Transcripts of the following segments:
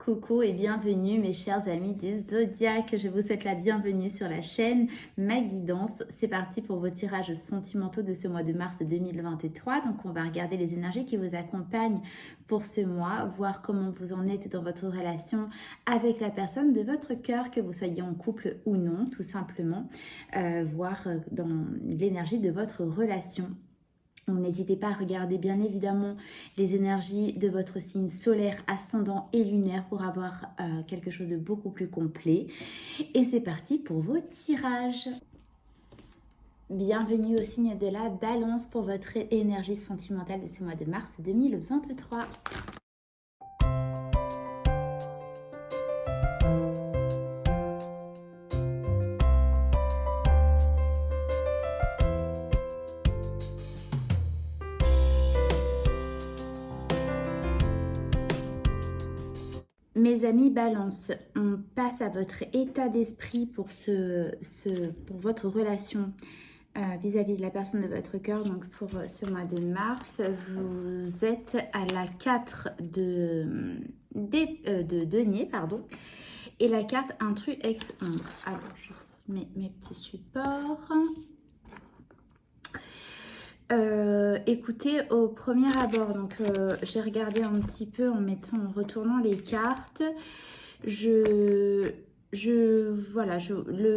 Coucou et bienvenue mes chers amis du Zodiaque, je vous souhaite la bienvenue sur la chaîne Ma Guidance. C'est parti pour vos tirages sentimentaux de ce mois de mars 2023. Donc on va regarder les énergies qui vous accompagnent pour ce mois, voir comment vous en êtes dans votre relation avec la personne de votre cœur, que vous soyez en couple ou non, tout simplement, voir dans l'énergie de votre relation. N'hésitez pas à regarder bien évidemment les énergies de votre signe solaire, ascendant et lunaire pour avoir quelque chose de beaucoup plus complet. Et c'est parti pour vos tirages. Bienvenue au signe de la Balance pour votre énergie sentimentale de ce mois de mars 2023. Mes amis Balance, on passe à votre état d'esprit pour votre relation vis-à-vis de la personne de votre cœur. Donc pour ce mois de mars, vous êtes à la 4 de denier, pardon, et la carte intrus ex ombre. Alors je mets mes petits supports. Écoutez, au premier abord, donc j'ai regardé un petit peu en retournant les cartes. Le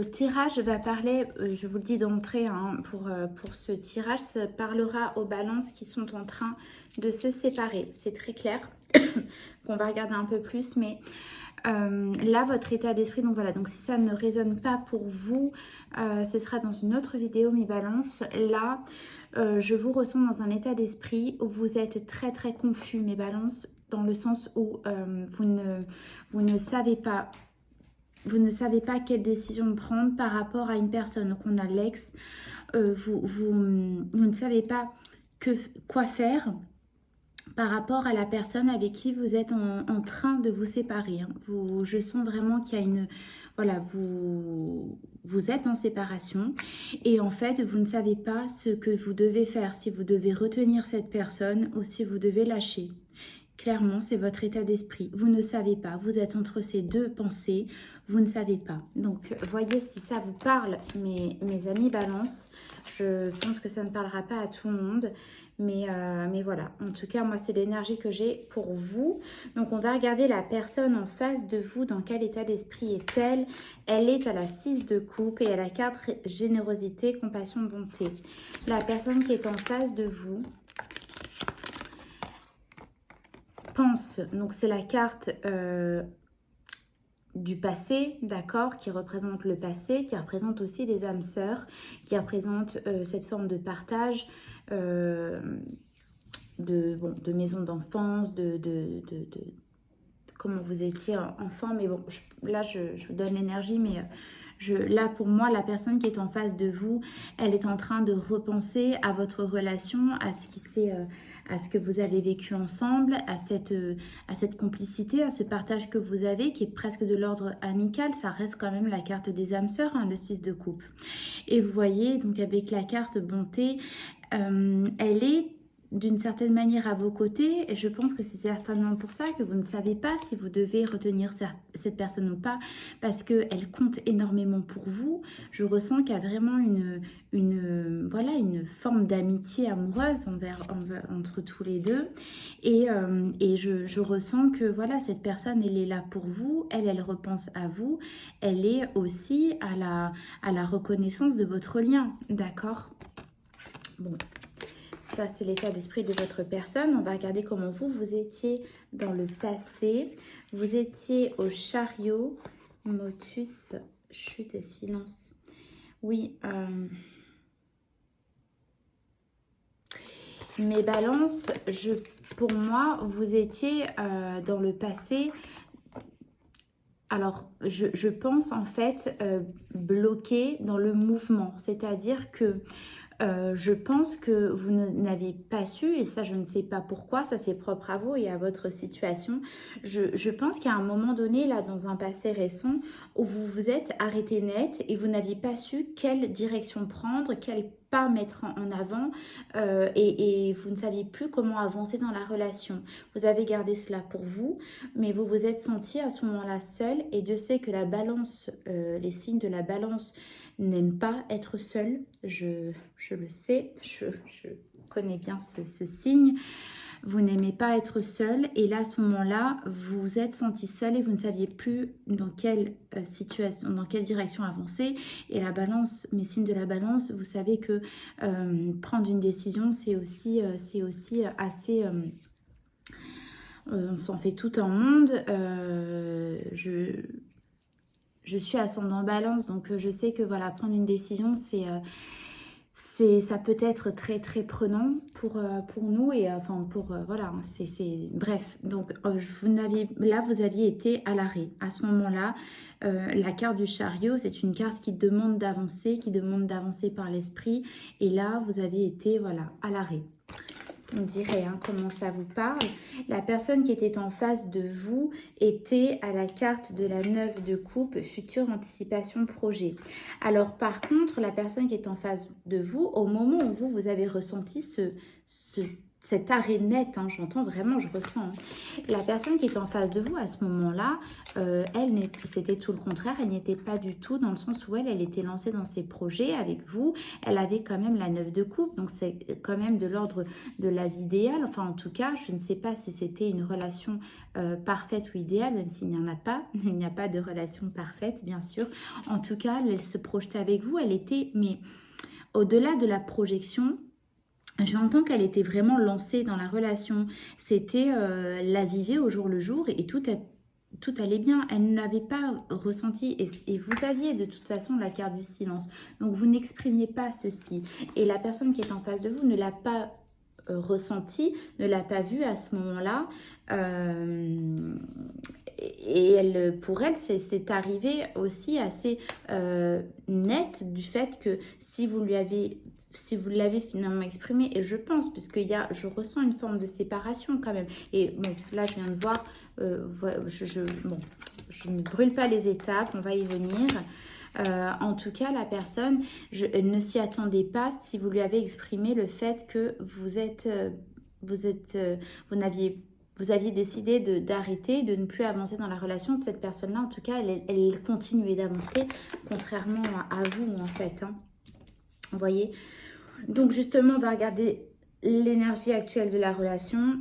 tirage va parler, je vous le dis d'entrée, hein, pour ce tirage, ça parlera aux balances qui sont en train de se séparer. C'est très clair qu'on va regarder un peu plus, mais là, votre état d'esprit, donc voilà, donc si ça ne résonne pas pour vous, ce sera dans une autre vidéo, mes balances. Là, je vous ressens dans un état d'esprit où vous êtes très très confus, mes balances, dans le sens où vous ne savez pas quelle décision prendre par rapport à une personne. Donc on a l'ex, vous ne savez pas quoi faire par rapport à la personne avec qui vous êtes en train de vous séparer. Hein. Je sens vraiment qu'il y a une... Voilà, vous êtes en séparation et en fait, vous ne savez pas ce que vous devez faire, si vous devez retenir cette personne ou si vous devez lâcher. Clairement, c'est votre état d'esprit. Vous ne savez pas. Vous êtes entre ces deux pensées. Vous ne savez pas. Donc, voyez si ça vous parle, mes amis Balance. Je pense que ça ne parlera pas à tout le monde. Mais voilà. En tout cas, moi, c'est l'énergie que j'ai pour vous. Donc, on va regarder la personne en face de vous. Dans quel état d'esprit est-elle? Elle est à la 6 de coupe et à la 4 générosité, compassion, bonté. La personne qui est en face de vous pense, donc c'est la carte du passé, d'accord, qui représente le passé, qui représente aussi les âmes sœurs, qui représente cette forme de partage de maison d'enfance, de comment vous étiez enfant, mais bon, là je vous donne l'énergie, mais là pour moi, la personne qui est en face de vous, elle est en train de repenser à votre relation, à ce que vous avez vécu ensemble, à cette complicité, à ce partage que vous avez, qui est presque de l'ordre amical. Ça reste quand même la carte des âmes sœurs, hein, le 6 de coupe. Et vous voyez, donc avec la carte bonté, elle est d'une certaine manière à vos côtés, et je pense que c'est certainement pour ça que vous ne savez pas si vous devez retenir cette personne ou pas, parce qu'elle compte énormément pour vous. Je ressens qu'il y a vraiment une forme d'amitié amoureuse entre tous les deux, et je ressens que voilà, cette personne, elle est là pour vous, elle repense à vous, elle est aussi à la reconnaissance de votre lien, d'accord? Bon. Ça, c'est l'état d'esprit de votre personne. On va regarder comment vous étiez dans le passé. Vous étiez au chariot, motus, chute et silence. Oui. Mes balances, pour moi, vous étiez dans le passé. Alors, je pense en fait bloqué dans le mouvement. C'est-à-dire que je pense que vous n'avez pas su, et ça je ne sais pas pourquoi, ça c'est propre à vous et à votre situation. Je pense qu'il y a un moment donné, là dans un passé récent, où vous vous êtes arrêté net et vous n'aviez pas su quelle direction prendre, quel pas mettre en avant et vous ne saviez plus comment avancer dans la relation. Vous avez gardé cela pour vous, mais vous vous êtes senti à ce moment-là seul et Dieu sait que la balance, les signes de la balance n'aiment pas être seuls. Je le sais, je connais bien ce signe. Vous n'aimez pas être seul et là, à ce moment-là, vous vous êtes senti seul et vous ne saviez plus dans quelle situation, dans quelle direction avancer. Et la balance, mes signes de la balance, vous savez que prendre une décision, c'est aussi assez... on s'en fait tout un monde. Je suis ascendant balance, donc je sais que voilà, prendre une décision, ça peut être très très prenant pour nous et enfin voilà, bref. Donc vous aviez été à l'arrêt. À ce moment-là, la carte du chariot, c'est une carte qui demande d'avancer, par l'esprit. Et là, vous aviez été voilà à l'arrêt. Vous me direz comment ça vous parle. La personne qui était en face de vous était à la carte de la 9 de coupe, future anticipation projet. Alors par contre, la personne qui est en face de vous, au moment où vous avez ressenti cet arrêt net, j'entends vraiment, je ressens. La personne qui est en face de vous à ce moment-là, c'était tout le contraire, elle n'était pas du tout dans le sens où elle était lancée dans ses projets avec vous. Elle avait quand même la 9 de coupe, donc c'est quand même de l'ordre de la vie idéale. Enfin, en tout cas, je ne sais pas si c'était une relation parfaite ou idéale, même s'il n'y en a pas. Il n'y a pas de relation parfaite, bien sûr. En tout cas, elle se projetait avec vous. Elle était, mais au-delà de la projection, j'entends qu'elle était vraiment lancée dans la relation. C'était la vivait au jour le jour et tout allait bien. Elle n'avait pas ressenti et vous aviez de toute façon la carte du silence. Donc vous n'exprimiez pas ceci. Et la personne qui est en face de vous ne l'a pas ressenti, ne l'a pas vu à ce moment-là. Et pour elle, c'est arrivé aussi assez net du fait que si vous l'avez finalement exprimé, et je pense, je ressens une forme de séparation quand même. Et bon, là, je viens de voir, je ne brûle pas les étapes, on va y venir. En tout cas, la personne, elle ne s'y attendait pas si vous lui avez exprimé le fait que vous aviez décidé d'arrêter, de ne plus avancer dans la relation de cette personne-là. En tout cas, elle continuait d'avancer, contrairement à vous, en fait. Vous voyez? Donc, justement, on va regarder l'énergie actuelle de la relation.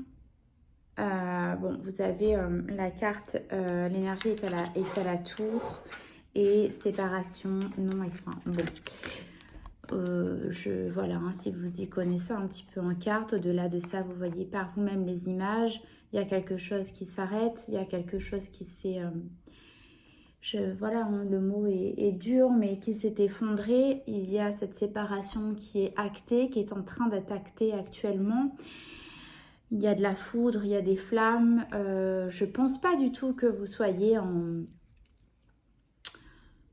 Vous avez la carte, l'énergie est à la tour. Et séparation, non et fin. Bon, voilà, si vous y connaissez un petit peu en carte, au-delà de ça, vous voyez par vous-même les images. Il y a quelque chose qui s'arrête, il y a quelque chose qui s'est... voilà, le mot est dur, mais qui s'est effondré. Il y a cette séparation qui est actée, qui est en train d'être actée actuellement. Il y a de la foudre, il y a des flammes. Je pense pas du tout que vous soyez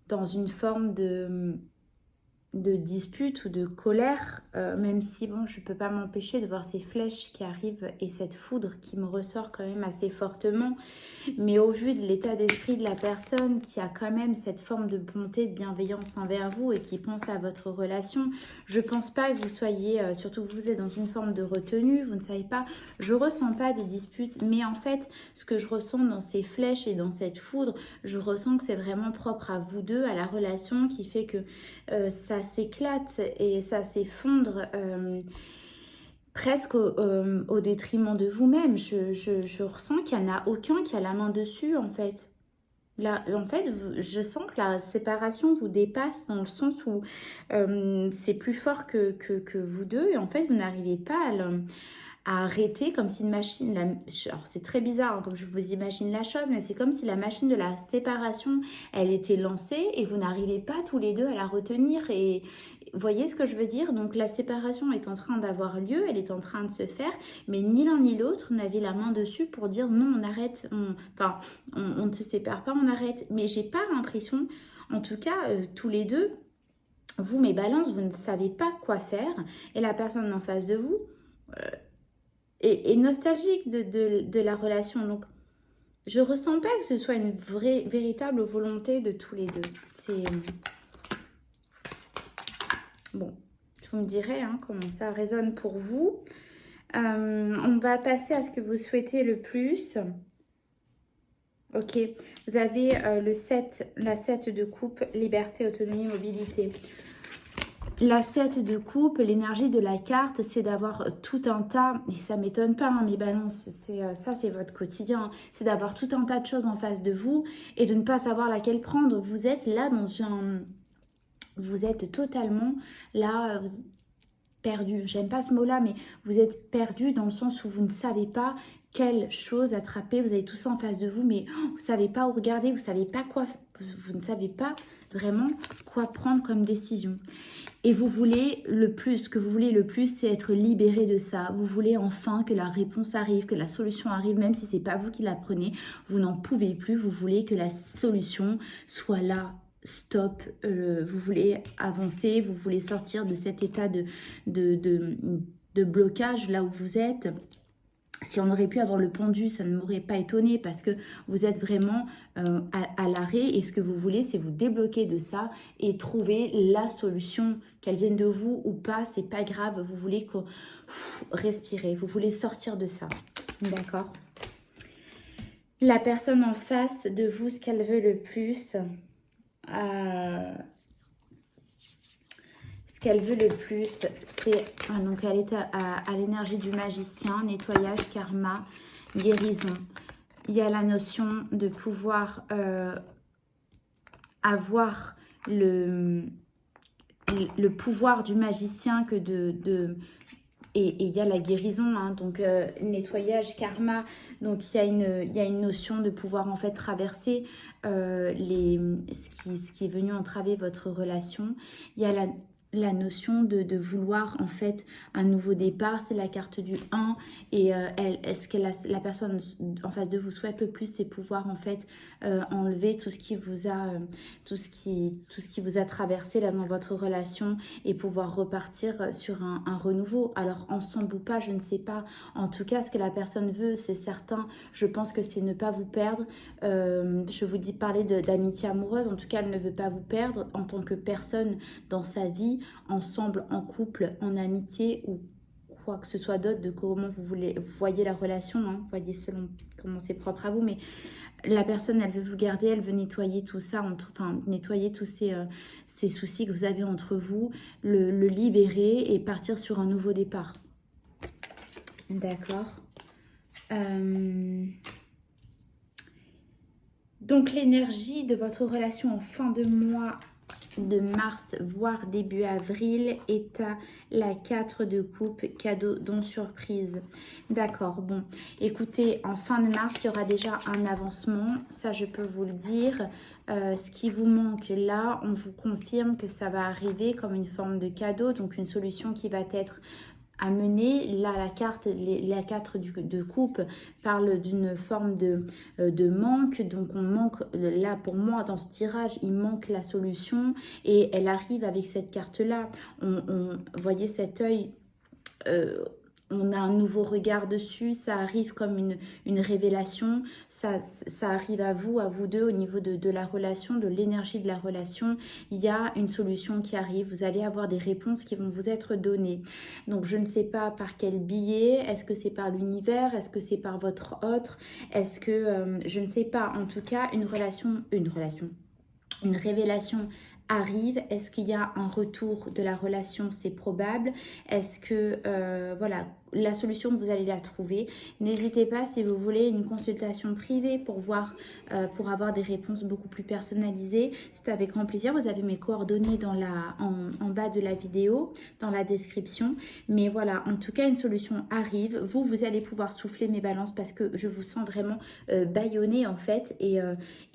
dans une forme de dispute ou de colère, même si bon, je peux pas m'empêcher de voir ces flèches qui arrivent et cette foudre qui me ressort quand même assez fortement, mais au vu de l'état d'esprit de la personne qui a quand même cette forme de bonté, de bienveillance envers vous et qui pense à votre relation, je pense pas que vous soyez, surtout que vous êtes dans une forme de retenue, vous ne savez pas, je ressens pas des disputes, mais en fait ce que je ressens dans ces flèches et dans cette foudre, je ressens que c'est vraiment propre à vous deux, à la relation, qui fait que ça s'éclate et ça s'effondre presque au détriment de vous-même. Je ressens qu'il n'y en a aucun qui a la main dessus, en fait. Là, en fait, je sens que la séparation vous dépasse dans le sens où c'est plus fort que vous deux et en fait, vous n'arrivez pas à arrêter comme si une machine... alors, c'est très bizarre comme je vous imagine la chose, mais c'est comme si la machine de la séparation, elle était lancée et vous n'arrivez pas tous les deux à la retenir. Et vous voyez ce que je veux dire? Donc, la séparation est en train d'avoir lieu, elle est en train de se faire, mais ni l'un ni l'autre n'avait la main dessus pour dire non, on arrête, on ne se sépare pas, on arrête. Mais j'ai pas l'impression, en tout cas, tous les deux, vous, mes balances, vous ne savez pas quoi faire et la personne en face de vous... Et nostalgique de la relation. Donc, je ressens pas que ce soit une véritable volonté de tous les deux. C'est... Bon, Vous me direz hein, comment ça résonne pour vous. On va passer à ce que vous souhaitez le plus. Ok, vous avez la 7 de coupe, liberté, autonomie, mobilité. La 7 de coupe, l'énergie de la carte, c'est d'avoir tout un tas, et ça ne m'étonne pas, hein, mes balances, ça c'est votre quotidien, c'est d'avoir tout un tas de choses en face de vous et de ne pas savoir laquelle prendre. Vous êtes là vous êtes totalement là, perdu. J'aime pas ce mot-là, mais vous êtes perdu dans le sens où vous ne savez pas quelle chose attraper. Vous avez tout ça en face de vous, mais vous ne savez pas où regarder, vous ne savez pas quoi, vous ne savez pas vraiment quoi prendre comme décision. Et vous voulez le plus, ce que vous voulez le plus, c'est être libéré de ça. Vous voulez enfin que la réponse arrive, que la solution arrive, même si ce n'est pas vous qui la prenez. Vous n'en pouvez plus, vous voulez que la solution soit là. Stop, vous voulez avancer, vous voulez sortir de cet état de blocage là où vous êtes. Si on aurait pu avoir le pendu, ça ne m'aurait pas étonné parce que vous êtes vraiment à l'arrêt et ce que vous voulez, c'est vous débloquer de ça et trouver la solution, qu'elle vienne de vous ou pas, c'est pas grave. Vous voulez respirer, vous voulez sortir de ça, d'accord? La personne en face de vous, ce qu'elle veut le plus, c'est... donc elle est à l'énergie du magicien, nettoyage, karma, guérison. Il y a la notion de pouvoir avoir le pouvoir du magicien que et il y a la guérison, hein, donc nettoyage, karma, donc il y a une notion de pouvoir en fait traverser ce qui est venu entraver votre relation. Il y a la notion de vouloir en fait un nouveau départ, c'est la carte du 1 et ce que la personne en face de vous souhaite le plus, c'est pouvoir en fait enlever tout ce qui vous a tout ce qui vous a traversé là dans votre relation et pouvoir repartir sur un renouveau. Alors ensemble ou pas, je ne sais pas. En tout cas, ce que la personne veut, c'est certain. Je pense que c'est ne pas vous perdre. Je vous dis parler d'amitié amoureuse. En tout cas, elle ne veut pas vous perdre en tant que personne dans sa vie, ensemble, en couple, en amitié ou quoi que ce soit d'autre, de comment vous voyez la relation, hein, voyez selon comment c'est propre à vous, mais la personne, elle veut vous garder, elle veut nettoyer tout ça, nettoyer tous ces soucis que vous avez entre vous, le libérer et partir sur un nouveau départ. D'accord. Donc l'énergie de votre relation en fin de mois de mars, voire début avril, est à la 4 de coupe, cadeau, don, surprise. D'accord, bon, écoutez, en fin de mars, il y aura déjà un avancement, ça je peux vous le dire. Ce qui vous manque là, on vous confirme que ça va arriver comme une forme de cadeau, donc une solution qui va être à mener. Là, la 4 de coupe parle d'une forme de manque. Donc, on manque, là, pour moi, dans ce tirage, il manque la solution. Et elle arrive avec cette carte-là. Voyez cet œil... on a un nouveau regard dessus, ça arrive comme une révélation, ça arrive à vous deux au niveau de la relation, de l'énergie de la relation. Il y a une solution qui arrive, vous allez avoir des réponses qui vont vous être données. Donc je ne sais pas par quel biais, est-ce que c'est par l'univers, est-ce que c'est par votre autre, est-ce que, je ne sais pas, en tout cas une révélation arrive. Est-ce qu'il y a un retour de la relation? C'est probable. Est-ce que, voilà, la solution, vous allez la trouver. N'hésitez pas si vous voulez une consultation privée pour voir, pour avoir des réponses beaucoup plus personnalisées. C'est avec grand plaisir. Vous avez mes coordonnées en bas de la vidéo, dans la description. Mais voilà, en tout cas, une solution arrive. Vous allez pouvoir souffler mes balances parce que je vous sens vraiment bâillonnée en fait et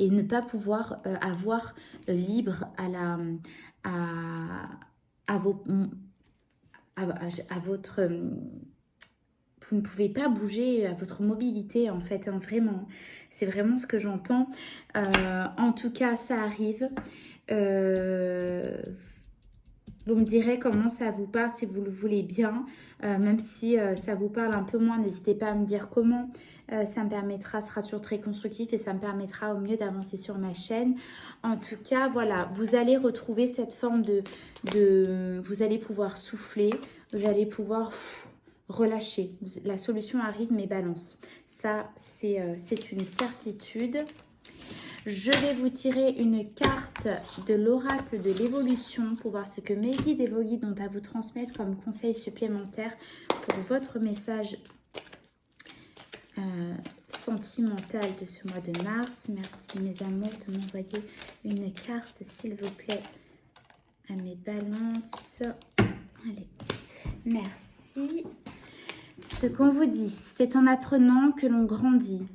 ne pas pouvoir avoir libre à votre... Vous ne pouvez pas bouger à votre mobilité en fait, hein, vraiment. C'est vraiment ce que j'entends. En tout cas, ça arrive. Vous me direz comment ça vous parle, si vous le voulez bien. Même si ça vous parle un peu moins, n'hésitez pas à me dire comment. Ça me permettra, ce sera toujours très constructif et ça me permettra au mieux d'avancer sur ma chaîne. En tout cas, voilà, vous allez retrouver cette forme vous allez pouvoir souffler, vous allez pouvoir relâcher. La solution arrive, mes balances. Ça, c'est une certitude. Je vais vous tirer une carte de l'oracle de l'évolution pour voir ce que mes guides et vos guides ont à vous transmettre comme conseil supplémentaire pour votre message sentimental de ce mois de mars. Merci mes amours de m'envoyer une carte s'il vous plaît à mes balances. Allez, merci. Ce qu'on vous dit, c'est en apprenant que l'on grandit.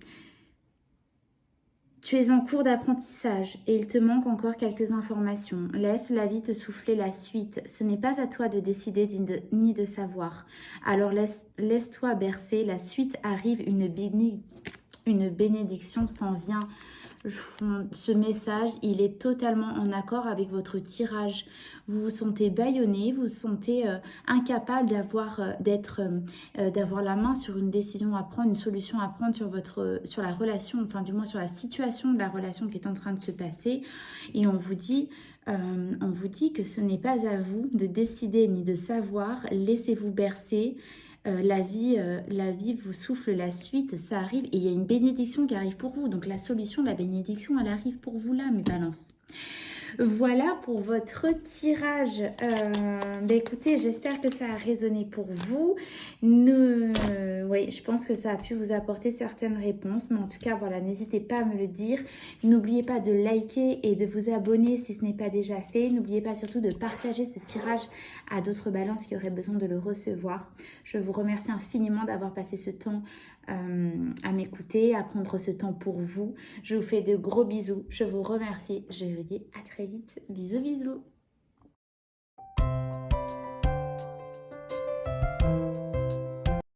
Tu es en cours d'apprentissage et il te manque encore quelques informations. Laisse la vie te souffler la suite. Ce n'est pas à toi de décider ni de savoir. Alors laisse-toi bercer. La suite arrive, une bénédiction s'en vient. Ce message, il est totalement en accord avec votre tirage. Vous vous sentez bâillonné, vous vous sentez incapable d'avoir la main sur une décision à prendre, une solution à prendre sur la relation, enfin du moins sur la situation de la relation qui est en train de se passer. Et on vous dit que ce n'est pas à vous de décider ni de savoir. Laissez-vous bercer. La vie vous souffle la suite, ça arrive et il y a une bénédiction qui arrive pour vous. Donc la solution, la bénédiction, elle arrive pour vous là, mes balances. Voilà pour votre tirage. Écoutez, j'espère que ça a résonné pour vous. Oui, je pense que ça a pu vous apporter certaines réponses. Mais en tout cas, voilà, n'hésitez pas à me le dire. N'oubliez pas de liker et de vous abonner si ce n'est pas déjà fait. N'oubliez pas surtout de partager ce tirage à d'autres balances qui auraient besoin de le recevoir. Je vous remercie infiniment d'avoir passé ce temps à m'écouter, à prendre ce temps pour vous. Je vous fais de gros bisous. Je vous remercie. Je vous dis à très vite. Bisous, bisous.